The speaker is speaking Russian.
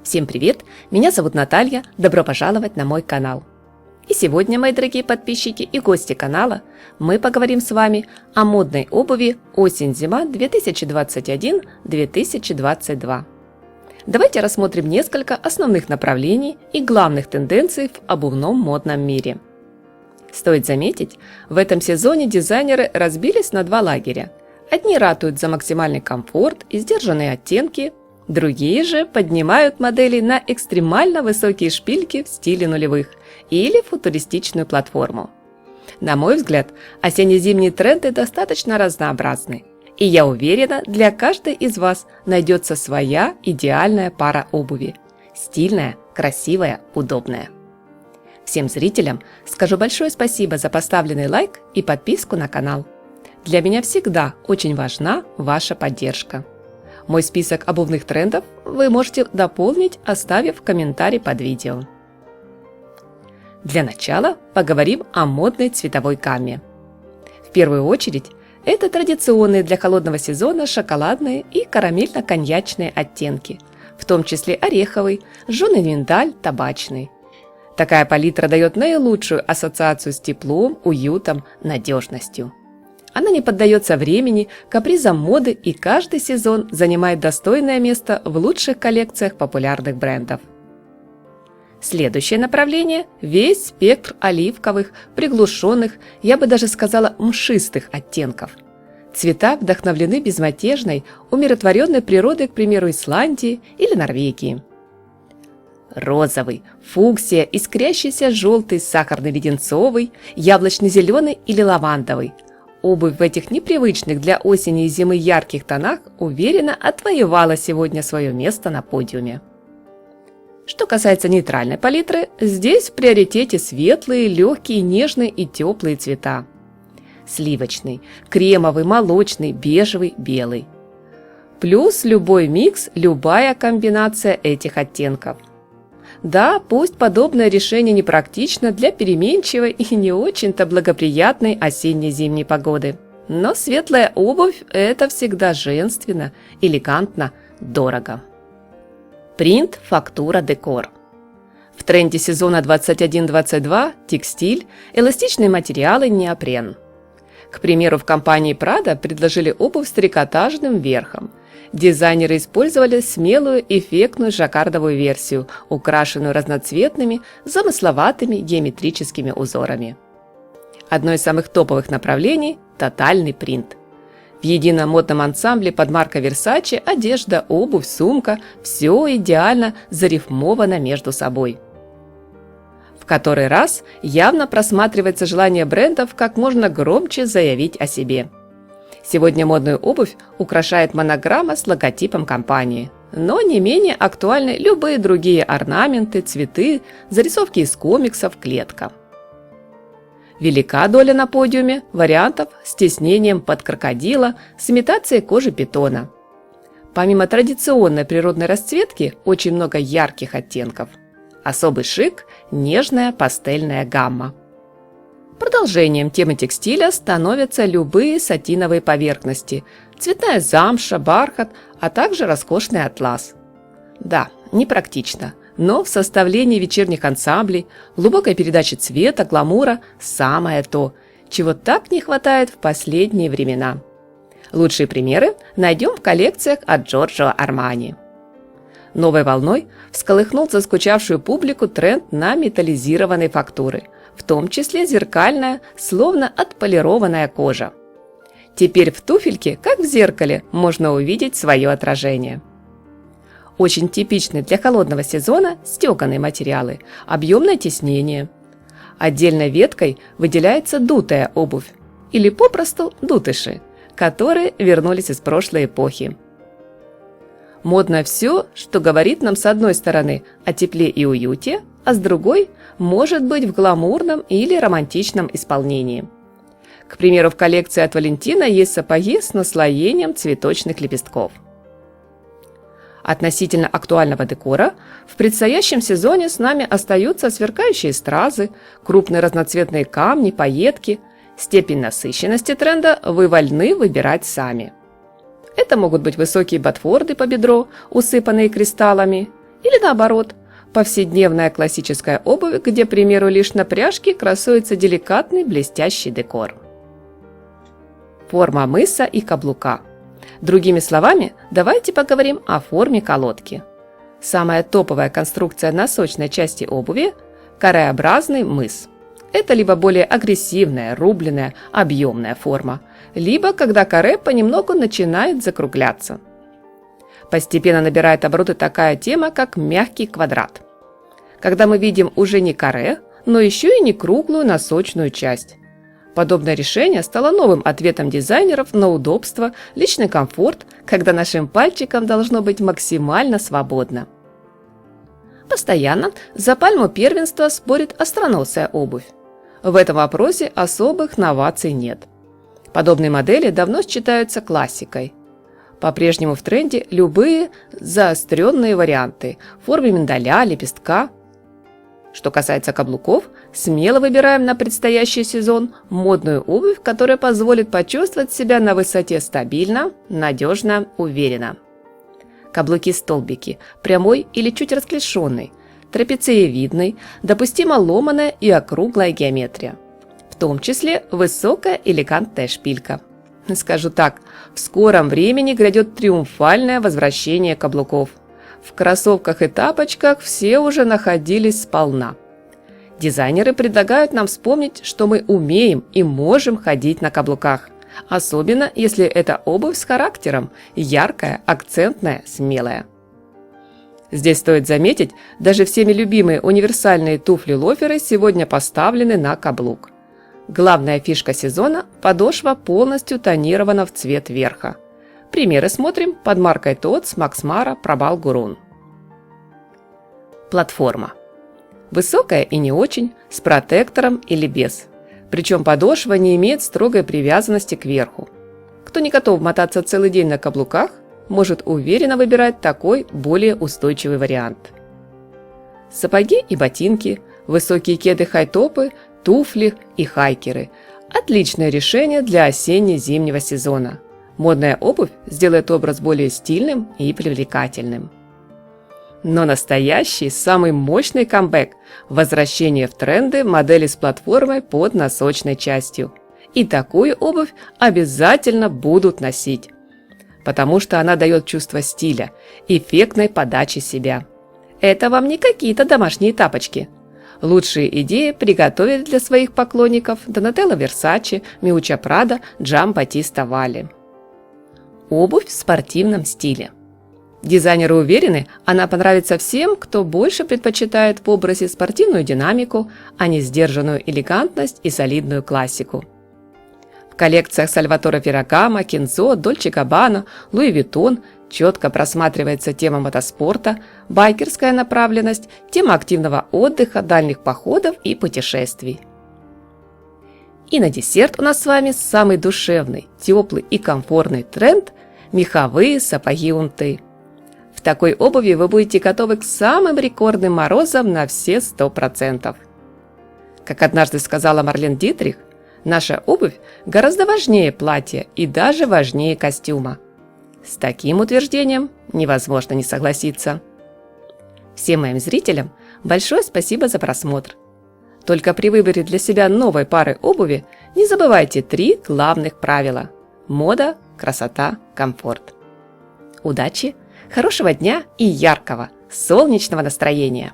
Всем привет! Меня зовут Наталья, добро пожаловать на мой канал. И сегодня, мои дорогие подписчики и гости канала, мы поговорим с вами о модной обуви осень-зима 2021-2022. Давайте рассмотрим несколько основных направлений и главных тенденций в обувном модном мире. Стоит заметить, в этом сезоне дизайнеры разбились на два лагеря. Одни ратуют за максимальный комфорт и сдержанные оттенки, другие же поднимают модели на экстремально высокие шпильки в стиле нулевых или футуристичную платформу. На мой взгляд, осенне-зимние тренды достаточно разнообразны, и я уверена, для каждой из вас найдется своя идеальная пара обуви – стильная, красивая, удобная. Всем зрителям скажу большое спасибо за поставленный лайк и подписку на канал. Для меня всегда очень важна ваша поддержка. Мой список обувных трендов вы можете дополнить, оставив комментарий под видео. Для начала поговорим о модной цветовой гамме. В первую очередь, это традиционные для холодного сезона шоколадные и карамельно-коньячные оттенки, в том числе ореховый, жженый миндаль, табачный. Такая палитра дает наилучшую ассоциацию с теплом, уютом, надежностью. Она не поддается времени, капризам моды и каждый сезон занимает достойное место в лучших коллекциях популярных брендов. Следующее направление – весь спектр оливковых, приглушенных, я бы даже сказала, мшистых оттенков. Цвета вдохновлены безмятежной, умиротворенной природой, к примеру, Исландии или Норвегии. Розовый, фуксия, искрящийся желтый, сахарно-леденцовый, яблочно-зеленый или лавандовый. Обувь в этих непривычных для осени и зимы ярких тонах уверенно отвоевала сегодня свое место на подиуме. Что касается нейтральной палитры, здесь в приоритете светлые, легкие, нежные и теплые цвета. Сливочный, кремовый, молочный, бежевый, белый. Плюс любой микс, любая комбинация этих оттенков. Да, пусть подобное решение непрактично для переменчивой и не очень-то благоприятной осенне-зимней погоды. Но светлая обувь – это всегда женственно, элегантно, дорого. Принт, фактура, декор. В тренде сезона 21-22 текстиль, эластичные материалы, неопрен. К примеру, в компании Prada предложили обувь с трикотажным верхом. Дизайнеры использовали смелую эффектную жаккардовую версию, украшенную разноцветными, замысловатыми геометрическими узорами. Одно из самых топовых направлений – тотальный принт. В едином модном ансамбле под маркой Versace одежда, обувь, сумка – все идеально зарифмовано между собой. В который раз явно просматривается желание брендов как можно громче заявить о себе. Сегодня модную обувь украшает монограмма с логотипом компании, но не менее актуальны любые другие орнаменты, цветы, зарисовки из комиксов, клетка. Велика доля на подиуме вариантов с тиснением под крокодила, с имитацией кожи питона. Помимо традиционной природной расцветки, очень много ярких оттенков. Особый шик – нежная пастельная гамма. Продолжением темы текстиля становятся любые сатиновые поверхности, цветная замша, бархат, а также роскошный атлас. Да, непрактично, но в составлении вечерних ансамблей, глубокой передачи цвета, гламура – самое то, чего так не хватает в последние времена. Лучшие примеры найдем в коллекциях от Giorgio Armani. Новой волной всколыхнул заскучавшую публику тренд на металлизированные фактуры, в том числе зеркальная, словно отполированная кожа. Теперь в туфельке, как в зеркале, можно увидеть свое отражение. Очень типичны для холодного сезона стеганые материалы, объемное тиснение. Отдельной веткой выделяется дутая обувь, или попросту дутыши, которые вернулись из прошлой эпохи. Модно все, что говорит нам с одной стороны о тепле и уюте, а с другой может быть в гламурном или романтичном исполнении. К примеру, в коллекции от Валентина есть сапоги с наслоением цветочных лепестков. Относительно актуального декора в предстоящем сезоне с нами остаются сверкающие стразы, крупные разноцветные камни, пайетки. Степень насыщенности тренда вы вольны выбирать сами. Это могут быть высокие ботфорды по бедро, усыпанные кристаллами, Или наоборот, повседневная классическая обувь, где, к примеру, лишь на пряжке красуется деликатный блестящий декор. Форма мыса и каблука. Другими словами, давайте поговорим о форме колодки. Самая топовая конструкция носочной части обуви – кареобразный мыс. Это либо более агрессивная, рубленная, объемная форма, либо когда каре понемногу начинает закругляться. Постепенно набирает обороты такая тема, как мягкий квадрат. Когда мы видим уже не каре, но еще и не круглую носочную часть. Подобное решение стало новым ответом дизайнеров на удобство, личный комфорт, когда нашим пальчикам должно быть максимально свободно. Постоянно за пальму первенства спорит остроносая обувь. В этом вопросе особых новаций нет. Подобные модели давно считаются классикой. По-прежнему в тренде любые заостренные варианты в форме миндаля, лепестка. Что касается каблуков, смело выбираем на предстоящий сезон модную обувь, которая позволит почувствовать себя на высоте стабильно, надежно, уверенно. Каблуки-столбики, прямой или чуть расклешенный, трапециевидный, допустимо ломаная и округлая геометрия. В том числе высокая элегантная шпилька. Скажу так, в скором времени грядет триумфальное возвращение каблуков. В кроссовках и тапочках все уже находились сполна. Дизайнеры предлагают нам вспомнить, что мы умеем и можем ходить на каблуках. Особенно, если это обувь с характером, яркая, акцентная, смелая. Здесь стоит заметить, даже всеми любимые универсальные туфли-лоферы сегодня поставлены на каблук. Главная фишка сезона – подошва полностью тонирована в цвет верха. Примеры смотрим под маркой Tod's, Max Mara, Prabal Gurun. Платформа. Высокая и не очень, с протектором или без. Причем подошва не имеет строгой привязанности к верху. Кто не готов мотаться целый день на каблуках, может уверенно выбирать такой более устойчивый вариант. Сапоги и ботинки, высокие кеды-хайтопы, туфли и хайкеры – отличное решение для осенне-зимнего сезона. Модная обувь сделает образ более стильным и привлекательным. Но настоящий, самый мощный камбэк – возвращение в тренды модели с платформой под носочной частью. И такую обувь обязательно будут носить, потому что она дает чувство стиля, эффектной подачи себя. Это вам не какие-то домашние тапочки. Лучшие идеи приготовили для своих поклонников Донателло Версаче, Миуччо Прадо, Джамбаттиста Валли. Обувь в спортивном стиле. Дизайнеры уверены, она понравится всем, кто больше предпочитает в образе спортивную динамику, а не сдержанную элегантность и солидную классику. В коллекциях Сальваторе Феррагамо, Кензо, Дольче Габбана, Луи Виттон четко просматривается тема мотоспорта, байкерская направленность, тема активного отдыха, дальних походов и путешествий. И на десерт у нас с вами самый душевный, теплый и комфортный тренд – меховые сапоги-унты. В такой обуви вы будете готовы к самым рекордным морозам на все 100%. Как однажды сказала Марлен Дитрих, наша обувь гораздо важнее платья и даже важнее костюма. С таким утверждением невозможно не согласиться. Всем моим зрителям большое спасибо за просмотр. Только при выборе для себя новой пары обуви не забывайте 3 главных правила – мода, красота, комфорт. Удачи, хорошего дня и яркого, солнечного настроения!